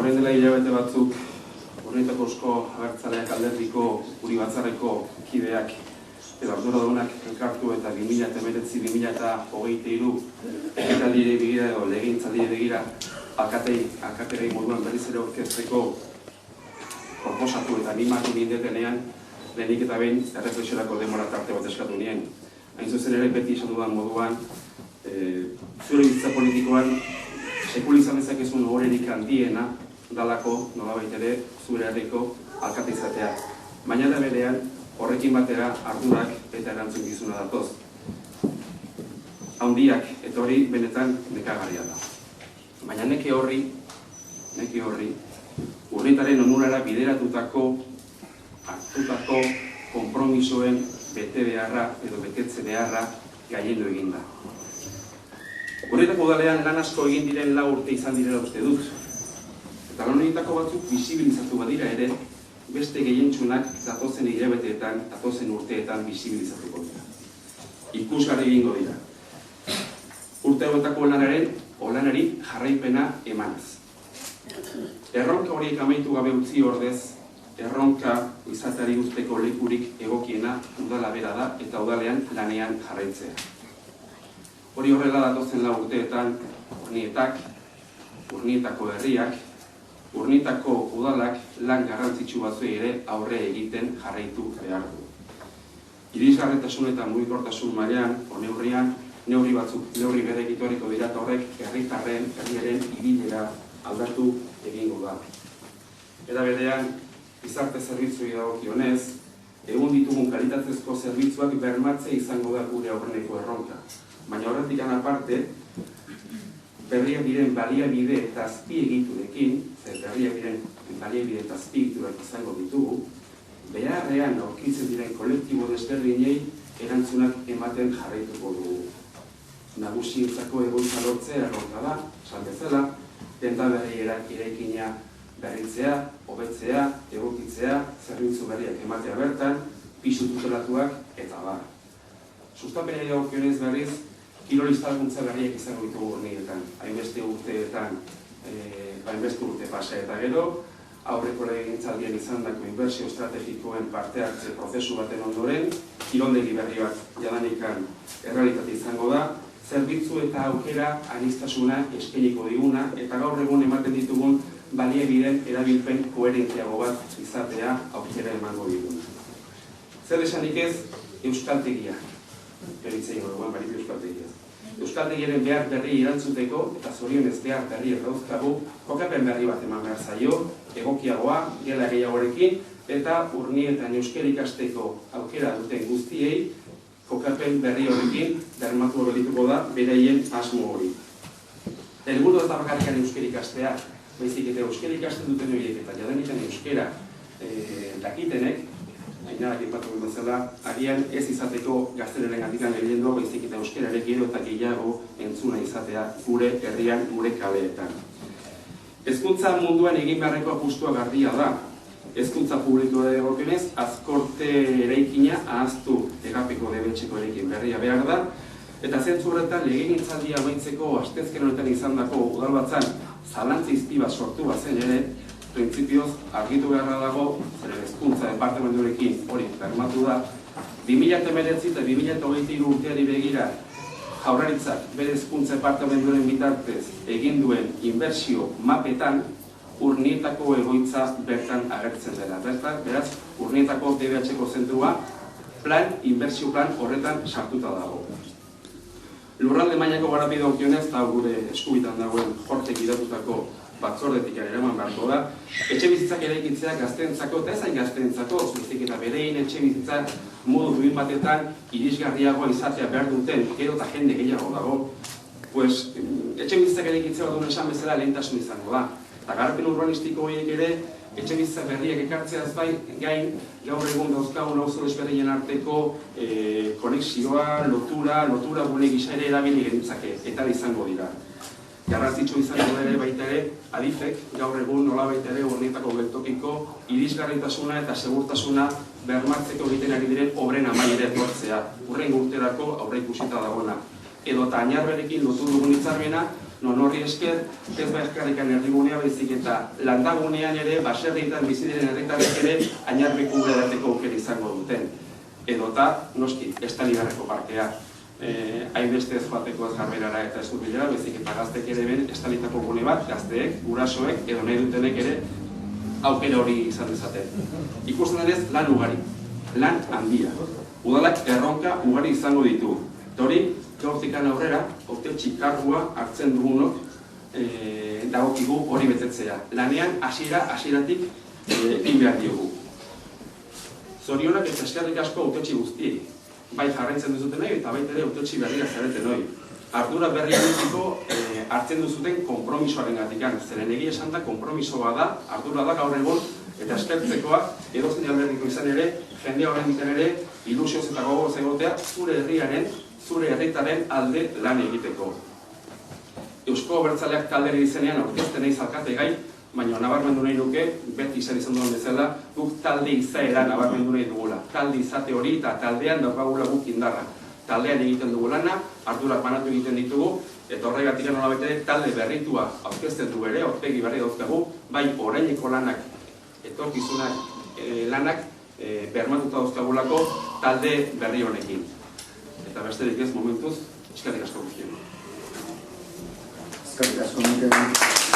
Orain dela hilabete batzuk, Urnietako Eusko Abertzaleak alderdiko Uri Batzarreko kideak edo arduradunak elkartu eta 2019-2023 ekitaldiei begira edo legegintzaldiei begira alkateei moduan berriz ere aurkezteko proposatu eta animatu nindetenean lehenik eta behin erreflexiorako denbora tarte bat eskatu nien. Hain zuzen ere beti esan dudan moduan, zure bizitza politikoan sekula izan dezakezun ohorerik handiena dalako nolabait ere zure herriko alkate izatea. Baina da berean horrekin batera ardurak eta erantzukizuna datoz. Handiak eta hori benetan nekagarria da. Baina neke horri Urnietaren onurara bideratutako hartutako konpromisoen bete beharra edo betetze beharra gailendu egin da. Urnietako udalean lan asko egin diren 4 urte izan direla uste dut. Eta lan horietako batzuk bisibilizatu badira ere, beste gehientsunak datozen hilabeteetan, datozen urteetan bisibilizatuko dira. Ikusgarri egingo dira. Urte hauetako lanari jarraipena emanez. Erronka horiek amaitu gabe utzi ordez, erronka izateari uzteko lekurik egokiena udala bera da eta udalean lanean jarraitzea. Hori horrela datozen 4 urteetan, Urnietako herriak, Urnietako udalak lan garrantzitsu batzuei ere aurre egiten jarraitu behar du. Irisgarritasun eta mugikortasun mailan, neurri bere egitoriko dira eta horrek herriaren ibilera aldatu egingo da. Eta berean, gizarte zerbitzuei dagokionez, egun ditugun kalitatezko zerbitzuak bermatzea izango da gure aurreneko erronka. Baina horretik aparte, berriak diren baliabide eta azpiegiturekin, azpiegiturak izango ditugu, beharrean aurkitzen diren kolektibo desberdinei erantzunak ematen jarraituko dugu. Nagusientzako egoitza lortzea erronka da, esan bezala, denda berri eraikina berritzea, hobetzea, egokitzea, zerbitzu berriak ematea bertan, pisu tutelatuak eta bar. Sustapenei dagokionez berriz, kirol instalkuntza berriak izango ditugu Urnietan, hainbeste urte pasa eta gero, aurreko legegintzaldian izandako inbertsio estrategikoen parte hartze prozesu baten ondoren, kiroldegi berri bat jadanikan errealitate izango da, zerbitzu eta aukera aniztasuna eskainiko diguna eta gaur egun ematen ditugun baliabideen erabilpen koherentziago bat izatea aukera emango diguna. Zer esanik ez, euskaltegia. Euskaltegiaren behar berri erantzuteko eta zorionez behar berri errauzkagu kokapen berri bat eman behar zaio, egokiagoa, gela gehiagorekin eta Urnietan euskara ikasteko aukera duten guztiei kokapen berri horrekin bermatu horretuko da beraien asmo hori. Helburu ez da bakarrikan euskara ikastea, baizik eta euskara ikasten duten horiek eta jadanikan euskara dakitenek, Ainarak ipatu bezala, agian ez izateko gazteleren gandikan gehiendu, baizik eta euskarare gero eta gehiago entzuna izatea gure herrian, gure kaleetan. Hezkuntza munduan egin beharreko apustua garbia da. Hezkuntza publikoa dagokionez, Azkorte eraikina ahaztu egapeko debetxeko eraikin berria behar da, eta zentzu horretan legegintzaldia amaitzeko asteazken honetan izandako udalbatzan zalantza izpiba sortu bazen ere, printzipioz argitu beharra dago, zeren hezkuntza departamentuarekin hori bermatu da, 2019 eta 2023 urteari begira Jaurlaritzak bere hezkuntza departamentuaren bitartez egin duen inbertsio mapetan Urnietako egoitza bertan agertzen dela. Beraz, Urnietako DBH-ko zentrua inbertsio plan horretan sartuta dago. Lurralde mailako garapide dagokionez eta gure eskubitan dagoen Jortek idatutako batzordetik eraman beharko da, etxe bizitzak eraikitzea gazteentzako eta ezain gazteentzako, zuzik eta berein etxe bizitzak modu duin batetan irisgarriagoa izatea behar duten, gero eta jende gehiago dago, etxe bizitzak eraikitzea duen esan bezala lehentasun izango da. Eta garapen urbanistiko horiek ere, etxe bizitzak berriak ekartzeaz gain, gaur egun dauzkagun auzo desberdinen arteko konexioa, lotura gune gisa ere erabili genitzake, eta izango dira. Garrantzitsu izango ere baita ere, adifek gaur egun nolabait ere Urnietako geltokiko irisgarritasuna eta segurtasuna bermatzeko egiten ari diren obren amaiera lortzea, hurrengo urterako aurreikusita dagoena. Edo eta Añarberekin lotu dugun hitzarmena, Non horri esker, ez baizkarrikan herrigunea baizik eta landagunean ere, baserrietan bizi diren herritarrek ere, ainarbeku edateko aukera izango duten. Edota, noski, Estaligarreko parkea. Hainbeste ez joateko ez garberara eta ez hurbilera, baizik eta gaztek ere ben, estalitako gune bat, gazteek, gurasoek, edo nahi dutenek ere, aukera hori izan dezaten. Ikusten denez, lan ugari, lan handia. Udalak erronka ugari izango ditu. Eta hori, gaurtikan aurrera, hautetsi kargua hartzen dugunok dagokigu hori betetzea. Lanean, hasieratik egin behar diogu. Zorionak eta eskerrik asko hautetsi guztiei. Bai jarraitzen duzuten nahi eta baita ere hautetsi berria zareten hori. Ardura berria dutiko hartzen duzuten konpromisoaren gatikan. Zeren egia esan da, konpromisoa da, ardura da gaur egon, eta eskertzekoa, edozein alderdiko izan ere, jendea horren diken ere, ilusioz eta gogoz egotea, zure herriaren, zure herritaren alde lan egiteko. Eusko Abertzaleak talderi izenean aurkezten nahi zalkate gai, baina nabarmendu nahi nuke, beti izan duen bezala, guk talde izaera nabarmendu nahi dugula. Talde izate hori eta taldean daukagula guk indarra. Taldean egiten dugu lana, ardurak banatu egiten ditugu, eta horregatik nola bete talde berritua aurkezten du ere, aurpegi berri dauzkagu, bai oraineko lanak, etorkizunak lanak bermatuta dauzkagulako talde berri honekin. Eta besterik ez momentuz, eskerrik asko guztien. Eskerrik asko.